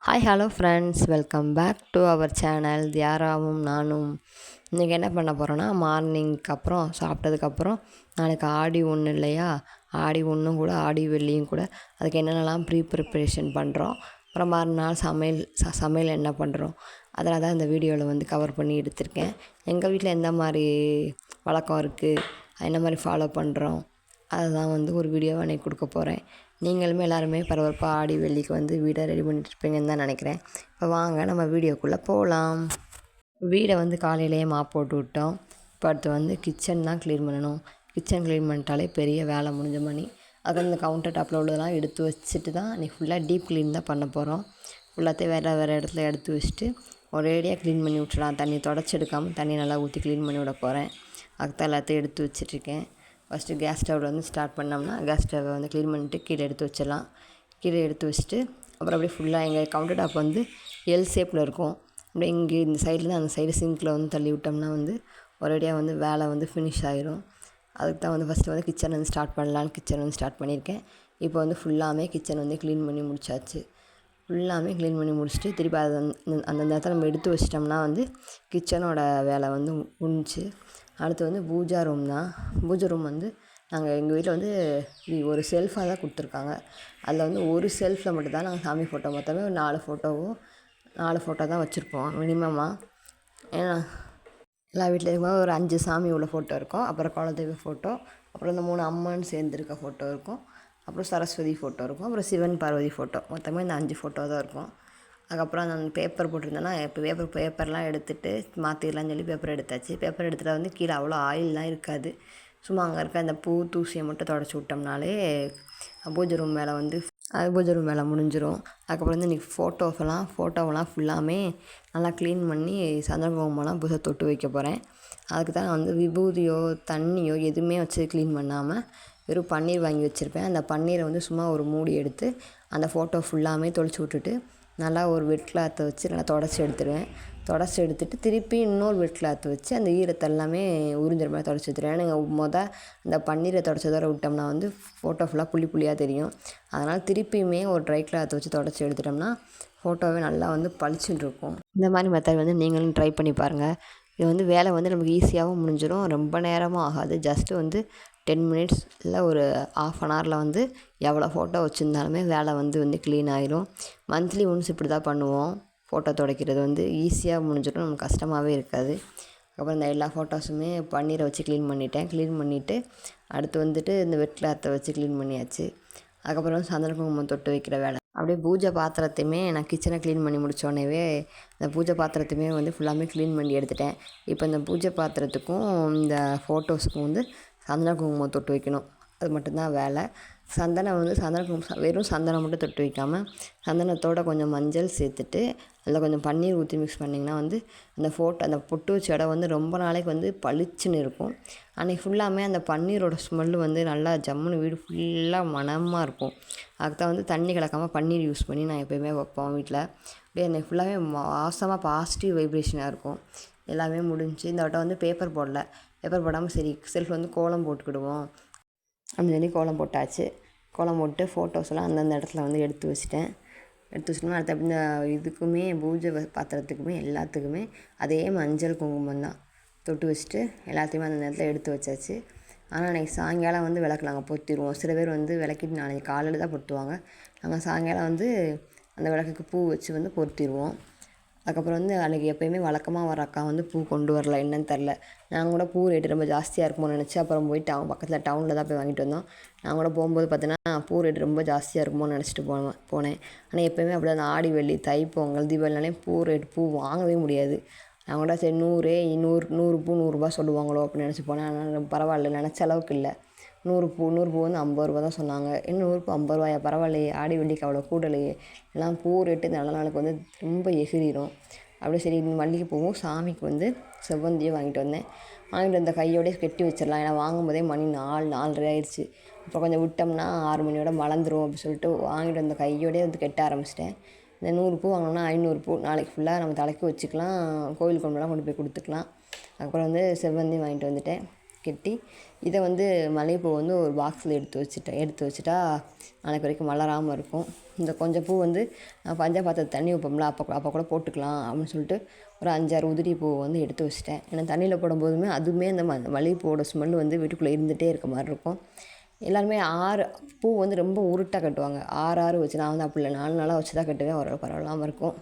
Hi hello friends, welcome back to our channel தியாராவும் நானும். இன்றைக்கி என்ன பண்ண போகிறோன்னா, மார்னிங்க்கு அப்புறம் சாப்பிட்டதுக்கப்புறம் நாளைக்கு ஆடி ஒன்று இல்லையா, ஆடி ஒன்றும் கூட ஆடி வெள்ளியும் கூட அதுக்கு என்னென்னலாம் ப்ரிப்ரேஷன் பண்ணுறோம், அப்புறம் மறுநாள் சமையல் என்ன பண்ணுறோம், அதெல்லாம் தான் இந்த வீடியோவில் கவர் பண்ணி எடுத்திருக்கேன். எங்கள் வீட்டில் எந்த மாதிரி வழக்கம் இருக்குது, என்ன மாதிரி ஃபாலோ பண்ணுறோம், அதை தான் ஒரு வீடியோவாக அன்றைக்கி கொடுக்க போகிறேன். நீங்களுமே எல்லாருமே பரபரப்பாக ஆடி வெள்ளிக்கு வீடை ரெடி பண்ணிட்டுருப்பீங்கன்னு தான் நினைக்கிறேன். இப்போ வாங்க நம்ம வீடியோக்குள்ளே போகலாம். வீடை காலையிலேயே மாப் போட்டு விட்டோம். இப்போ அடுத்து கிச்சன் தான் க்ளீன் பண்ணணும். கிச்சன் க்ளீன் பண்ணிட்டாலே பெரிய வேலை முடிஞ்ச மணி. அது இந்த கவுண்டர் டாப்பில் உள்ளதெல்லாம் எடுத்து வச்சுட்டு தான் இன்றைக்கி ஃபுல்லாக டீப் க்ளீன் தான் பண்ண போகிறோம். ஃபுல்லாத்தையும் வேறு இடத்துல எடுத்து வச்சுட்டு ஒரேடியாக க்ளீன் பண்ணி விட்டுலாம். தண்ணி தொடச்சி எடுக்காமல் தண்ணி நல்லா ஊற்றி க்ளீன் பண்ணி விட போகிறேன். அதுக்கு தான் எல்லாத்தையும் எடுத்து வச்சிட்ருக்கேன். ஃபஸ்ட்டு கேஸ் ஸ்டவ்வில் ஸ்டார்ட் பண்ணோம்னா, கேஸ் ஸ்டவ்வை க்ளீன் பண்ணிவிட்டு கீழே எடுத்து வச்சிடலாம். கீழே எடுத்து வச்சுட்டு அப்புறம் அப்படியே ஃபுல்லாக எங்கள் கவுண்டர் டாப் எல் ஷேப்பில் இருக்கும். அப்படியே இங்கே இந்த சைடில் அந்த சைடு சிங்கில் தள்ளி விட்டோம்னா ஒரேடியாக வேலை ஃபினிஷ் ஆகிரும். அதுக்கு தான் ஃபஸ்ட்டு கிச்சன் ஸ்டார்ட் பண்ணலான்னு கிச்சன் ஸ்டார்ட் பண்ணியிருக்கேன். இப்போ ஃபுல்லாமே கிச்சன் க்ளீன் பண்ணி முடிச்சாச்சு. ஃபுல்லாமே க்ளீன் பண்ணி முடிச்சுட்டு திருப்பி அதை அந்த நேரத்தில் நம்ம எடுத்து வச்சிட்டோம்னா கிச்சனோட வேலை முடிஞ்சிச்சு. அடுத்து பூஜா ரூம் தான். பூஜை ரூம் நாங்கள் எங்கள் வீட்டில் ஒரு செல்ஃபாக தான் கொடுத்துருக்காங்க. அதில் ஒரு செல்ஃபில் மட்டும் தான் நாங்கள் சாமி ஃபோட்டோ மொத்தமே ஒரு 4 ஃபோட்டோ தான் வச்சுருப்போம் மினிமமாக. ஏன்னா எல்லா வீட்லேயுமே ஒரு 5 சாமி உள்ள ஃபோட்டோ இருக்கும். அப்புறம் குலதெய்வ ஃபோட்டோ, அப்புறம் இந்த 3 அம்மன் சேர்ந்துருக்க ஃபோட்டோ இருக்கும், அப்புறம் சரஸ்வதி ஃபோட்டோ இருக்கும், அப்புறம் சிவன் பார்வதி ஃபோட்டோ. மொத்தமே இந்த 5 ஃபோட்டோ தான் இருக்கும். அதுக்கப்புறம் அந்த பேப்பர் போட்டிருந்தேன்னா, இப்போ பேப்பர்லாம் எடுத்துகிட்டு மாற்றிடலான்னு சொல்லி பேப்பர் எடுத்தாச்சு. பேப்பர் எடுத்துகிட்டு கீழே அவ்வளோ ஆயிலெலாம் இருக்காது. சும்மா அங்கே இருக்க அந்த பூ தூசியை மட்டும் தொடச்சி விட்டோம்னாலே பூஜை ரூம் வேலை முடிஞ்சிடும். அதுக்கப்புறம் இன்றைக்கி ஃபோட்டோவெல்லாம் ஃபுல்லாமே நல்லா க்ளீன் பண்ணி சந்தன குங்குமம்லாம் புதுசாக தொட்டு வைக்க போகிறேன். அதுக்கு தான் நான் விபூதியோ தண்ணியோ எதுவுமே வச்சு க்ளீன் பண்ணாமல் வெறும் பன்னீர் வாங்கி வச்சுருப்பேன். அந்த பன்னீரை சும்மா ஒரு மூடி எடுத்து அந்த ஃபோட்டோ ஃபுல்லாமே தொளிச்சு விட்டுட்டு நல்லா ஒரு வெட் கிளாத்தை வச்சு நல்லா தொடச்சி எடுத்துடுவேன். தொடச்சி எடுத்துகிட்டு திருப்பி இன்னொரு வெட் கிளாத்தை வச்சு அந்த ஈரத்தை எல்லாமே உறிஞ்சிற மாதிரி தொடச்சி எடுத்துடுவேன். நீங்கள் அந்த பன்னீரை தொடச்சதோட விட்டோம்னா ஃபோட்டோ ஃபுல்லாக புள்ளியாக தெரியும். அதனால் திருப்பியுமே ஒரு ட்ரை கிளாத்தை வச்சு தொடச்சி எடுத்துட்டோம்னா ஃபோட்டோவே நல்லா பளிச்சுன்னு இருக்கும். இந்த மாதிரி மெத்தட் நீங்களும் ட்ரை பண்ணி பாருங்கள். இது வேலை நமக்கு ஈஸியாகவும் முடிஞ்சிடும், ரொம்ப நேரமும் ஆகாது. ஜஸ்ட்டு 10 மினிட்ஸ் இல்லை ஒரு ½ அன் ஹவரில் எவ்வளோ ஃபோட்டோ வச்சுருந்தாலுமே வேலை க்ளீன் ஆகிரும். மந்த்லி ஒன்ஸ் இப்படி தான் பண்ணுவோம். ஃபோட்டோ துடைக்கிறது ஈஸியாக முடிஞ்சிடும், நமக்கு கஷ்டமாகவே இருக்காது. அப்புறம் இந்த எல்லா ஃபோட்டோஸுமே பன்னீரை வச்சு க்ளீன் பண்ணிவிட்டு அடுத்து இந்த வெட் கிளாத்தை வச்சு க்ளீன் பண்ணியாச்சு. அதுக்கப்புறம் சந்தன குங்குமம் தொட்டு வைக்கிற வேலை. அப்படியே பூஜை பாத்திரத்தையுமே நான் கிச்சனை க்ளீன் பண்ணி முடித்தோடனேவே இந்த பூஜை பாத்திரத்தையுமே ஃபுல்லாமே க்ளீன் பண்ணி எடுத்துட்டேன். இப்போ இந்த பூஜை பாத்திரத்துக்கும் இந்த ஃபோட்டோஸுக்கும் சந்தன குங்குமம் தொட்டு வைக்கணும். அது மட்டும்தான் வேலை. சந்தன குங்குமம் வெறும் சந்தனம் மட்டும் தொட்டு வைக்காமல் சந்தனத்தோடு கொஞ்சம் மஞ்சள் சேர்த்துட்டு அதில் கொஞ்சம் பன்னீர் ஊற்றி மிக்ஸ் பண்ணிங்கன்னா அந்த பொட்டு வச்ச இடம் ரொம்ப நாளைக்கு பளிச்சுன்னு இருக்கும். அன்றைக்கி ஃபுல்லாமே அந்த பன்னீரோட ஸ்மெல்லு நல்லா ஜம்முன்னு வீடு ஃபுல்லாக மணமாக இருக்கும். அதுக்கு தான் தண்ணி கலக்காமல் பன்னீர் யூஸ் பண்ணி நான் எப்போயுமே வைப்போம் வீட்டில். அப்படியே அன்றைக்கி ஃபுல்லாகவே வாசமாக பாசிட்டிவ் வைப்ரேஷனாக இருக்கும். எல்லாமே முடிஞ்சு இந்த வட்டம் பேப்பர் போடல. பேப்பர் போடாமல் சரி செல்ஃப் கோலம் போட்டுக்கிடுவோம் அப்படின்னு சொல்லி கோலம் போட்டாச்சு. கோலம் போட்டு ஃபோட்டோஸ்லாம் அந்தந்த இடத்துல எடுத்து வச்சிட்டோம்னா அடுத்த இந்த இதுக்குமே பூஜை பாத்திரத்துக்குமே எல்லாத்துக்குமே அதே மஞ்சள் குங்குமம் தான் தொட்டு வச்சுட்டு எல்லாத்தையுமே அந்த நேரத்தில் எடுத்து வச்சாச்சு. ஆனால் அன்றைக்கி சாயங்காலம் விளக்கு நாங்கள் பொருத்திடுவோம். சில பேர் விளக்கிட்டு நாளைக்கு காலையில் தான் பொருத்துவாங்க. நாங்கள் சாயங்காலம் அந்த விளக்குக்கு பூ வச்சு பொருத்திடுவோம். அதுக்கப்புறம் அன்றைக்கி எப்போயுமே வழக்கமாக வர அக்கா பூ கொண்டு வரல, என்னன்னு தெரில. நாங்கள் கூட பூ ரேட்டு ரொம்ப ஜாஸ்தியாக இருக்குமோன்னு நினச்சி அப்புறம் போய் பக்கத்தில் டவுனில் தான் போய் வாங்கிட்டு வந்தோம். நான் கூட போகும்போது பார்த்தீங்கன்னா பூ ரேட்டு ரொம்ப ஜாஸ்தியாக இருக்குமோன்னு நினச்சிட்டு போனேன். ஆனால் எப்போயுமே அப்படி அந்த ஆடி வெள்ளி, தை பொங்கல், தீபாவளினாலே பூ வாங்கவே முடியாது. நான் கூட சரி 100 பூ 100 சொல்லுவாங்களோ அப்படின்னு நினச்சி போனேன். ஆனால் பரவாயில்ல, நினச்ச அளவுக்கு இல்லை. 100 பூ 50 தான் சொன்னாங்க. இன்னும் 100 பூ 50 பரவாயில்லையே, ஆடி வெள்ளிக்கு அவ்வளோ கூடலையே. எல்லாம் பூ ரேட்டு நல்ல நாளுக்கு ரொம்ப எகிரிடும். அப்படியே சரி மல்லிகைப்பூவும் சாமிக்கு செவ்வந்தியும் வாங்கிட்டு வந்த கையோடய கட்டி வச்சிடலாம். ஏன்னா வாங்கும்போதே மணி 4:30 ஆயிடுச்சு. அப்புறம் கொஞ்சம் விட்டோம்னா 6 மணியோட மலர்ந்துடும் அப்படின்னு சொல்லிட்டு வாங்கிட்டு வந்த கையோடய கட்ட ஆரம்பிச்சிட்டேன். இந்த 100 பூ வாங்கினோன்னா 500 பூ நாளைக்கு ஃபுல்லாக நம்ம தலைக்கு வச்சுக்கலாம், கோவிலுக்கு கொண்டு போய் கொடுத்துக்கலாம். அதுக்கப்புறம் செவ்வந்தி வாங்கிட்டு வந்துட்டேன். கட்டி இதை வந்து மல்லிகைப்பூ வந்து ஒரு பாக்ஸில் எடுத்து வச்சுட்டா நாளைக்கு வரைக்கும் மலராமல் இருக்கும். இந்த கொஞ்சம் பூ வந்து பஞ்சபாத்திரத்தை தண்ணி வைப்போம்ல, அப்போ கூட போட்டுக்கலாம் அப்படின்னு சொல்லிட்டு ஒரு 5-6 உதிரி பூ வந்து எடுத்து வச்சுட்டேன். ஏன்னா தண்ணியில் போடும்போதுமே அதுவுமே அந்த மல்லிகைப்பூவோட ஸ்மெல் வந்து வீட்டுக்குள்ளே இருந்துகிட்டே இருக்க மாதிரி இருக்கும். எல்லாருமே 6 பூ வந்து ரொம்ப உருட்டாக கட்டுவாங்க, 6 வச்சு. நான் வந்து அப்படி இல்லை, 4 நாளாக வச்சு தான் கட்டுவேன், ஓரளவு பரவாயில்லாமல் இருக்கும்.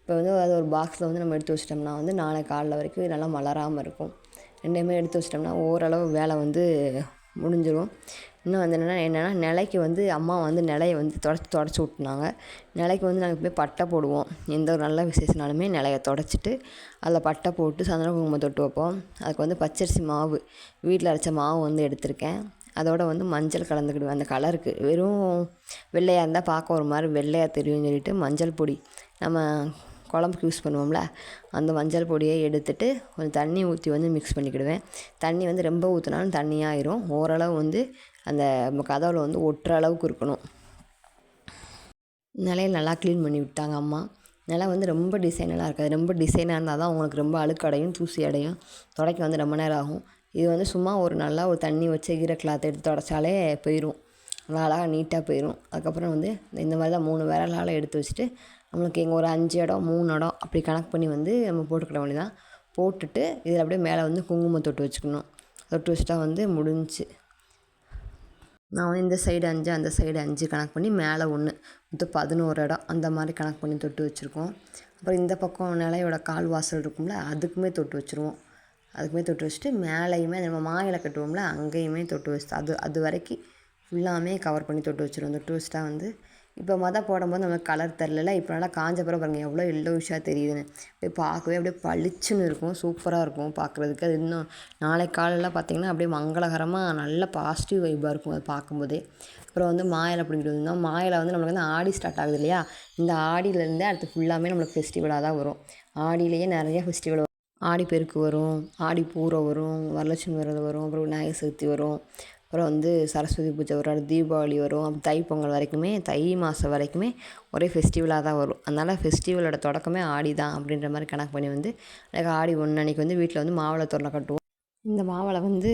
இப்போ வந்து அது ஒரு பாக்ஸில் வந்து நம்ம எடுத்து வச்சிட்டோம்னா வந்து நாளைக்கு காலைல வரைக்கும் நல்லா மலராமல் இருக்கும். 2மே எடுத்து வச்சிட்டோம்னா ஓரளவு வேலை வந்து முடிஞ்சிடும். இன்னும் வந்து என்னென்னா நிலைக்கு வந்து அம்மா வந்து நிலையை வந்து தொடச்சி விட்டுனாங்க. நிலைக்கு வந்து நாங்கள் போய் பட்டை போடுவோம். எந்த ஒரு நல்ல விசேஷனாலுமே நிலையை தொடச்சிட்டு அதில் பட்டை போட்டு சந்தன குங்குமம் தொட்டு வைப்போம். அதுக்கு வந்து பச்சரிசி மாவு, வீட்டில் அரைச்ச மாவு வந்து எடுத்திருக்கேன். அதோட வந்து மஞ்சள் கலந்துக்கிடுவேன். அந்த கலருக்கு வெறும் வெள்ளையாக இருந்தால் பார்க்க ஒரு மாதிரி வெள்ளையாக தெரியும்னு சொல்லிட்டு மஞ்சள் பொடி, நம்ம குழம்புக்கு யூஸ் பண்ணுவோம்ல, அந்த மஞ்சள் பொடியை எடுத்துகிட்டு கொஞ்சம் தண்ணி ஊற்றி வந்து மிக்ஸ் பண்ணிக்கிடுவேன். தண்ணி வந்து ரொம்ப ஊற்றினாலும் தண்ணியாயிரும். ஓரளவு வந்து அந்த கதவில் வந்து ஒட்டுற அளவுக்கு இருக்கணும். நிலையை நல்லா க்ளீன் பண்ணி விட்டாங்க அம்மா. நிலை வந்து ரொம்ப டிசைனெல்லாம் இருக்காது. ரொம்ப டிசைனாக இருந்தால் தான் உங்களுக்கு ரொம்ப அழுக்கடையும் தூசி அடையும், துடைக்க வந்து ரொம்ப நேரம் ஆகும். இது வந்து சும்மா நல்லா ஒரு தண்ணி வச்சு ஈர கிளாத் எடுத்து துடைச்சாலே போயிடும், நல்லா அழகாக நீட்டாக போயிடும். அதுக்கப்புறம் வந்து இந்த மாதிரி தான் 3 விரலால் எடுத்து வச்சுட்டு நம்மளுக்கு இங்கே ஒரு 5 இடம் 3 இடம் அப்படி கணக்கு பண்ணி வந்து நம்ம போட்டுக்கிட வேண்டியதான். போட்டுட்டு இதில் அப்படியே மேலே வந்து குங்குமம் தொட்டு வச்சுக்கணும். தொட்டு வச்சுட்டா வந்து முடிஞ்சிச்சு. நான் வந்து இந்த சைடு 5 அந்த சைடு 5 கணக்கு பண்ணி மேலே 1 மொத்தம் 11 இடம் அந்த மாதிரி கணக்கு பண்ணி தொட்டு வச்சுருக்கோம். அப்புறம் இந்த பக்கம் நிலையோட கால் வாசல் இருக்கும்ல, அதுக்குமே தொட்டு வச்சுருவோம். அதுக்குமே தொட்டு வச்சுட்டு மேலேயுமே நம்ம மாயிலை கட்டுவோம்ல, அங்கேயுமே தொட்டு வச்சுட்டு அது வரைக்கும் ஃபுல்லாமே கவர் பண்ணி தொட்டு வச்சுருவோம். தொட்டு வச்சுட்டா வந்து இப்போ போடும்போது நமக்கு கலர் தெரில, இப்போ நல்லா காஞ்ச பிறகு பாருங்கள் எவ்வளோ எல்லோயிஷாக தெரியுதுன்னு. அப்படியே பார்க்கவே அப்படியே பளிச்சுன்னு இருக்கும், சூப்பராக இருக்கும் பார்க்குறதுக்கு. அது இன்னும் நாளைக்கு காலையில் பார்த்திங்கன்னா அப்படியே மங்களகரமாக நல்ல பாசிட்டிவ் வைப்பாக இருக்கும் அது பார்க்கும்போதே. அப்புறம் வந்து மாயிலை பிடிங்கிட்டு வந்தோம். மாயிலை வந்து நம்மளுக்கு வந்து ஆடி ஸ்டார்ட் ஆகுது இல்லையா, இந்த ஆடியிலேருந்தே அடுத்து ஃபுல்லாமே நம்மளுக்கு ஃபெஸ்டிவலாக தான் வரும். ஆடியிலேயே நிறைய ஃபெஸ்டிவல் வரும். ஆடிப்பெருக்கு வரும், ஆடிப்பூரம் வரும், வரலட்சுமி விரதம் வரும், அப்புறம் விநாயகர் சதுர்த்தி வரும், அப்புறம் வந்து சரஸ்வதி பூஜை வரும், அடுத்து தீபாவளி வரும், அப்புறம் தைப்பொங்கல் வரைக்குமே, தை மாதம் வரைக்குமே ஒரே ஃபெஸ்டிவலாக தான் வரும். அதனால் ஃபெஸ்டிவலோட தொடக்கமே ஆடி தான் அப்படின்ற மாதிரி கணக்கு பண்ணி வந்து எனக்கு ஆடி 1 அன்றைக்கி வந்து வீட்டில் வந்து மாவிளை தோரணை கட்டுவோம். இந்த மாவிளை வந்து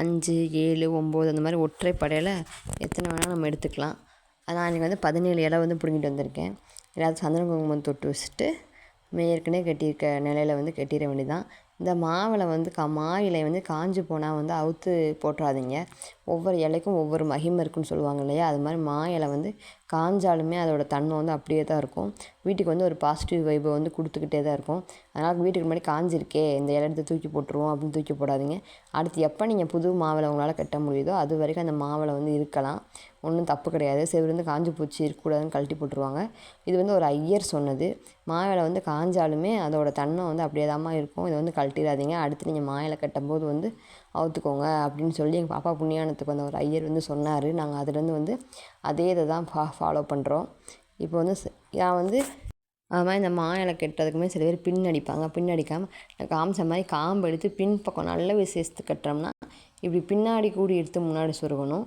5, 7, 9 அந்த மாதிரி ஒற்றைப்படையில் எத்தனை வேணால் நம்ம எடுத்துக்கலாம். நான் அன்றைக்கி வந்து 17 இலை வந்து பிடுங்கிட்டு வந்திருக்கேன். ஏதாவது சந்தன குங்குமம் தொட்டு வச்சுட்டு ஏற்கனவே கட்டியிருக்க நிலையில் வந்து கட்டிட வேண்டியதான். இந்த மாவிலை வந்து மாயிலை வந்து காஞ்சு போனால் வந்து அவுத்து போட்டுறாதீங்க. ஒவ்வொரு இலைக்கும் ஒவ்வொரு மகிமை இருக்குதுன்னு சொல்லுவாங்க இல்லையா, அது மாதிரி மா இலை வந்து காஞ்சாலுமே அதோடய தன்மை வந்து அப்படியே தான் இருக்கும். வீட்டுக்கு வந்து ஒரு பாசிட்டிவ் வைப்பை வந்து கொடுத்துக்கிட்டே தான் இருக்கும். அதனால் வீட்டுக்கு முன்னாடி காஞ்சிருக்கே இந்த இலை எடுத்து தூக்கி போட்டுருவோம் அப்படின்னு தூக்கி போடாதீங்க. அடுத்து எப்போ நீங்கள் புது மாவிலை உங்களால் கட்ட முடியுதோ அது வரைக்கும் அந்த மாவிலை வந்து இருக்கலாம், ஒன்றும் தப்பு கிடையாது. செவிலிருந்து காஞ்சி பூச்சி இருக்கக்கூடாதுன்னு கழட்டி போட்டுருவாங்க. இது வந்து ஒரு ஐயர் சொன்னது. மாவிலை வந்து காஞ்சாலுமே அதோட தன்மை வந்து அப்படியே தான் இருக்கும், இதை வந்து கழட்டிடாதீங்க. அடுத்து நீங்கள் மாயிலை கட்டும்போது வந்து அவுத்துக்கோங்க அப்படின்னு சொல்லி எங்கள் பாப்பா புண்ணியானத்துக்கு வந்த ஒரு ஐயர் வந்து சொன்னார். நாங்கள் அதுலேருந்து வந்து அதே இதை தான் ஃபாலோ பண்ணுறோம். இப்போ வந்து நான் வந்து அது மாதிரி இந்த மாயிலை கட்டுறதுக்குமே சில பேர் பின் அடிப்பாங்க. பின் அடிக்காமல் காமிச்ச மாதிரி காம்பு எடுத்து பின் பக்கம் நல்ல விசேஷத்துக்கு கட்டுறோம்னா இப்படி பின்னாடி கூடி எடுத்து முன்னாடி சொருகணும்.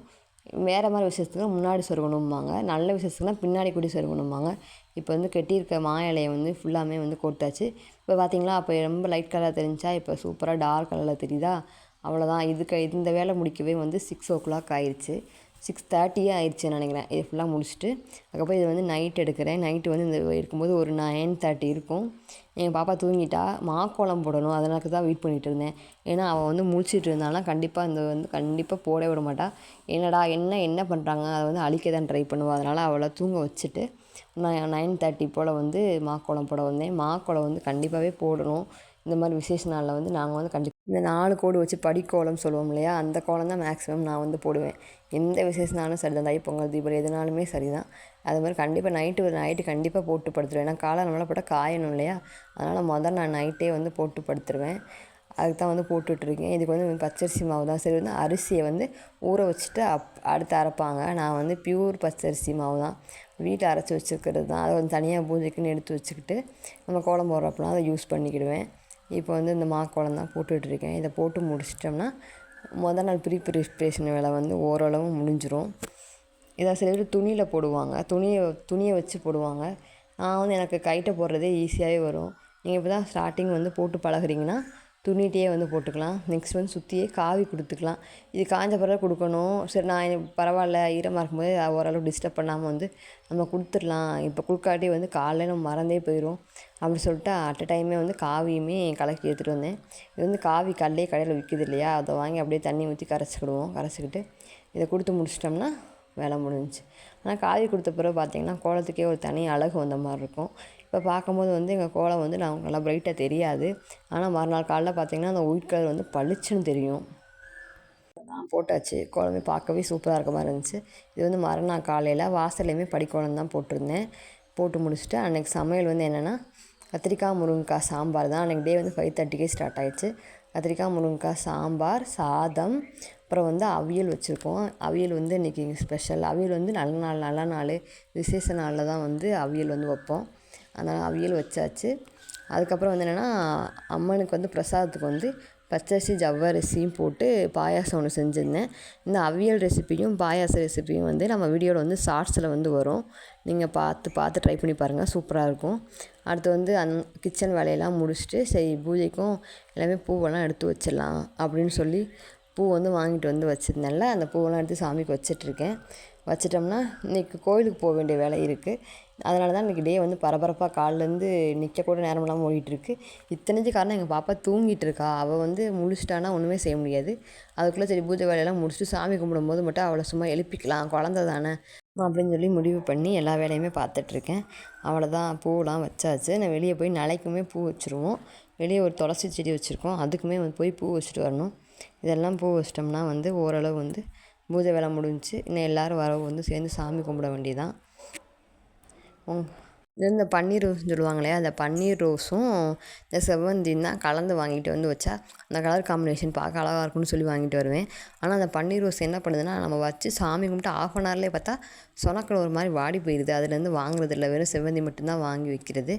வேறு மாதிரி விசேஷத்துக்கு முன்னாடி சொருகணும்பாங்க, நல்ல விசேஷத்துக்குலாம் பின்னாடி கூடி சொருகணும்பாங்க. இப்போ வந்து கட்டியிருக்க மா இலையை வந்து ஃபுல்லாமே வந்து கொடுத்தாச்சு. இப்போ பார்த்திங்களா, அப்போ ரொம்ப லைட் கலராக தெரிஞ்சா இப்போ சூப்பராக டார்க் கலரில் தெரியுதா. அவ்வளோதான். இந்த வேலை முடிக்கவே வந்து 6 o'clock ஆயிடுச்சு. 6:30 ஆயிடுச்சுன்னு நினைக்கிறேன். இது ஃபுல்லாக முடிச்சுட்டு அதுக்கப்புறம் இது வந்து நைட் எடுக்கிறேன். நைட்டு வந்து இந்த இருக்கும்போது ஒரு 9:30 இருக்கும். எங்கள் பாப்பா தூங்கிட்டா, மாக்கோலம் போடணும், அதனால தான் வெயிட் பண்ணிகிட்டு இருந்தேன். ஏன்னா அவள் வந்து முழிச்சிட்டு இருந்தாலும் கண்டிப்பாக போட விட மாட்டாள். என்னடா என்ன பண்ணுறாங்க, அதை வந்து அழிக்க தான் ட்ரை பண்ணுவாள். அதனால் அவளை தூங்க வச்சுட்டு நான் 9:30 போல் வந்து மாக்கோலம் போட வந்தேன். மாக்கோலம் வந்து கண்டிப்பாகவே போடணும். இந்த மாதிரி விசேஷ நாளில் வந்து நாங்கள் வந்து இந்த 4 கோடு வச்சு படிக்கோலம் சொல்லுவோம் இல்லையா, அந்த கோலம் தான் மேக்ஸிமம் நான் வந்து போடுவேன். எந்த விசேஷனாலும் சரி தான், தைப்பொங்கல் தீபாவளி எதுனாலுமே சரி தான். அது மாதிரி கண்டிப்பாக நைட்டு கண்டிப்பாக போட்டு படுத்துருவேன். ஏன்னா காலை போட்டால் காயணும் இல்லையா, அதனால் நான் நைட்டே வந்து போட்டு படுத்துருவேன். அதுக்கு தான் வந்து போட்டுட்ருக்கேன். இதுக்கு வந்து பச்சரிசி மாவு தான். சரி வந்து அரிசியை வந்து ஊற வச்சுட்டு அடுத்து அரைப்பாங்க. நான் வந்து பியூர் பச்சரிசி மாவு தான் வீட்டில் அரைச்சி வச்சுருக்கிறது தான். அதை வந்து தனியாக பூஜைக்குன்னு எடுத்து வச்சுக்கிட்டு நம்ம கோலம் போடுறப்பெல்லாம் அதை யூஸ் பண்ணிக்கிடுவேன். இப்போ வந்து இந்த மாக்கோலம் தான் போட்டுட்ருக்கேன். இதை போட்டு முடிச்சிட்டோம்னா நாள் ப்ரிப்ரேஷன் வேலை வந்து ஓரளவு முடிஞ்சிடும். இதை சில பேர் துணியில் போடுவாங்க, துணியை வச்சு போடுவாங்க. நான் வந்து எனக்கு கைட்டை போடுறதே ஈஸியாகவே வரும். நீங்கள் இப்போ தான் ஸ்டார்டிங் வந்து போட்டு பழகுறீங்கன்னா துணிகிட்டே வந்து போட்டுக்கலாம். நெக்ஸ்ட் வந்து சுற்றியே காவி கொடுத்துக்கலாம். இது காஞ்ச பிறகு கொடுக்கணும். சரி நான் பரவாயில்ல ஈரமாக இருக்கும்போது ஓரளவு டிஸ்டர்ப் பண்ணாமல் வந்து நம்ம கொடுத்துடலாம். இப்போ கொடுக்காட்டி வந்து காலையில் நம்ம மறந்தே போயிடும் அப்படி சொல்லிட்டு அட் அ டைமே வந்து காவியுமே கலக்கி எடுத்துகிட்டு வந்தேன். இது வந்து காவி கடையில் விற்கிது இல்லையா, அதை வாங்கி அப்படியே தண்ணி ஊற்றி கரைச்சிக்கிட்டு இதை கொடுத்து முடிச்சிட்டோம்னா வேலை முடிஞ்சிச்சு. ஆனால் காவி கொடுத்த பிறகு பார்த்திங்கன்னா கோலத்துக்கே ஒரு தனி அழகு வந்த மாதிரி இருக்கும். இப்போ பார்க்கும்போது வந்து எங்கள் கோலம் வந்து நான் நல்லா ப்ரைட்டாக தெரியாது. ஆனால் மறுநாள் காலையில் பார்த்திங்கன்னா அந்த ஒயிட் கலர் வந்து பளிச்சுன்னு தெரியும். போட்டாச்சு. கோலமே பார்க்கவே சூப்பராக இருக்க மாதிரி இருந்துச்சு. இது வந்து மறுநாள் காலையில் வாசல்லையுமே படிக்கோலம் தான் போட்டிருந்தேன். போட்டு முடிச்சுட்டு அன்றைக்கி சமையல் வந்து என்னென்னா கத்திரிக்காய் முருங்கைக்காய் சாம்பார் தான். அன்றைக்கி டே வந்து 5:30க்கே ஸ்டார்ட் ஆகிடுச்சு. கத்திரிக்காய் முருங்கைக்காய் சாம்பார், சாதம், அப்புறம் வந்து அவியல் வச்சுருக்கோம். அவியல் வந்து இன்றைக்கி ஸ்பெஷல். அவியல் வந்து நல்ல நாள் விசேஷ நாளில் தான் வந்து அவியல் வந்து வைப்போம். அதனால் அவியல் வச்சாச்சு. அதுக்கப்புறம் வந்து என்னென்னா அம்மனுக்கு வந்து பிரசாதத்துக்கு வந்து பச்சரிசி ஜவ்வரிசியும் போட்டு பாயாசம் ஒன்று செஞ்சுருந்தேன். இந்த அவியல் ரெசிப்பியும் பாயாச ரெசிப்பியும் வந்து நம்ம வீடியோவில் வந்து ஷார்ட்ஸில் வந்து வரும். நீங்கள் பார்த்து ட்ரை பண்ணி பாருங்கள், சூப்பராக இருக்கும். அடுத்து வந்து கிச்சன் வேலையெல்லாம் முடிச்சுட்டு சரி பூஜைக்கும் எல்லாமே பூவெல்லாம் எடுத்து வச்சிடலாம் அப்படின்னு சொல்லி பூ வந்து வாங்கிட்டு வந்து வச்சுருந்தேன்ல, அந்த பூவெல்லாம் எடுத்து சாமிக்கு வச்சிட்ருக்கேன். வச்சிட்டோம்னா இன்றைக்கி கோயிலுக்கு போக வேண்டிய வேலை இருக்குது. அதனால தான் இன்றைக்கி டே வந்து பரபரப்பாக காலிலேருந்து நிற்கக்கூட நேரம் இல்லாமல் ஓடிட்டுருக்கு. இத்தனைக்கு காரணம் எங்கள் பாப்பா தூங்கிட்டு இருக்கா. அவள் வந்து முழிச்சிட்டானா ஒன்றுமே செய்ய முடியாது. அதுக்குள்ளே சரி பூஜை வேலையெல்லாம் முடிச்சுட்டு சாமி கும்பிடும்போது மட்டும் அவளை சும்மா எழுப்பிக்கலாம், குழந்த தானே அப்படின்னு சொல்லி முடிவு பண்ணி எல்லா வேலையுமே பார்த்துட்ருக்கேன். அவ்வளோதான், பூவெலாம் வச்சாச்சு. நான் வெளியே போய் நாளைக்குமே பூ வச்சுருவோம். வெளியே ஒரு துளசி செடி வச்சுருக்கோம், அதுக்குமே வந்து போய் பூ வச்சுட்டு வரணும். இதெல்லாம் பூ வச்சிட்டோம்னா வந்து ஓரளவு வந்து பூஜை வேலை முடிஞ்சிச்சு. இன்னும் எல்லோரும் வரவு வந்து சேர்ந்து சாமி கும்பிட வேண்டியதான். இந்த பன்னீர் ரோஸ்ன்னு சொல்லுவாங்க இல்லையா, அந்த பன்னீர் ரோஸும் இந்த செவ்வந்தியும் தான் கலந்து வாங்கிட்டு வந்து வச்சா அந்த கலர் காம்பினேஷன் பார்க்க அழகாக இருக்கும்னு சொல்லி வாங்கிட்டு வருவேன். ஆனால் அந்த பன்னீர் ரோஸ் என்ன பண்ணுதுன்னா நம்ம வச்சு சாமி கும்பிட்டு 1/2 அன் ஹவர்லேயே பார்த்தா சொனக்கில் ஒரு மாதிரி வாடி போயிடுது. அதுலேருந்து வாங்குறது இல்லை, வெறும் செவ்வந்தி மட்டும்தான் வாங்கி வைக்கிறது.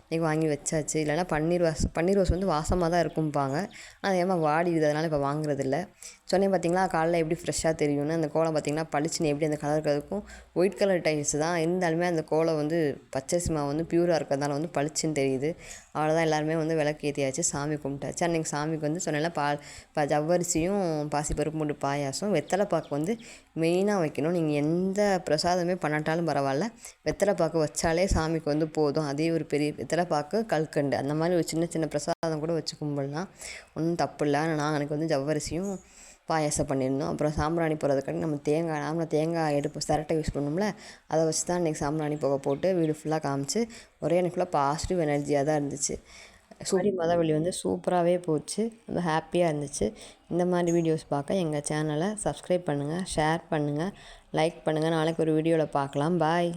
இன்றைக்கி வாங்கி வச்சாச்சு. இல்லைனா பன்னீர் ரோஸ் வந்து வாசமாக தான் இருக்கும்பாங்க, அது ஏமா வாடிடுது, அதனால் இப்போ வாங்குறதில்ல. சொன்னேன் பார்த்தீங்களா காலைல எப்படி ஃப்ரெஷ்ஷாக தெரியும்னு. அந்த கோலம் பார்த்திங்கன்னா பளிச்சுன்னு எப்படி அந்த கலருக்கு அதுக்கும் ஒயிட் கலர் டைல்ஸ் தான் இருந்தாலுமே அந்த கோலம் வந்து பச்சரிசி மாவு வந்து பியூராக இருக்கிறதுனால வந்து பளிச்சுன்னு தெரியுது. அவ்வளோதான், எல்லாருமே வந்து விளக்கு ஏற்றியாச்சு, சாமி கும்பிட்டாச்சு. அன்றைக்கி சாமிக்கு வந்து சொன்னேன்ல ஜவ்வரிசியும் பாசிப்பருப்பு போட்டு பாயாசம். வெத்தலைப்பாக்கு வந்து மெயினாக வைக்கணும். நீங்கள் எந்த பிரசாதமே பண்ணாட்டாலும் பரவாயில்ல, வெத்தலைப்பாக்கு வச்சாலே சாமிக்கு வந்து போதும். அதே ஒரு பெரிய வெத்தலைப்பாக்கு கல்கண்டு அந்த மாதிரி ஒரு சின்ன பிரசாதம் கூட வச்சு கும்பிடலாம், ஒன்றும் தப்பு இல்லை. ஆனால் எனக்கு வந்து ஜவ்வரிசியும் பாயாசம் பண்ணியிருந்தோம். அப்புறம் சாம்பிராணி போடுறதுக்காண்டி நம்ம தேங்காய் சிரட்டை யூஸ் பண்ணோம்ல, அதை வச்சு தான் இன்றைக்கி சாம்பிராணி புகை போட்டு வீடு ஃபுல்லாக காமிச்சு ஒரே எனக்கு ஃபுல்லாக பாசிட்டிவ் எனர்ஜியாக தான் இருந்துச்சு. மதவெளி வந்து சூப்பராகவே போச்சு, ரொம்ப ஹாப்பியாக இருந்துச்சு. இந்த மாதிரி வீடியோஸ் பார்க்க எங்கள் சேனலை சப்ஸ்கிரைப் பண்ணுங்கள், ஷேர் பண்ணுங்கள், லைக் பண்ணுங்கள். நாளைக்கு ஒரு வீடியோவில் பார்க்கலாம். பாய்.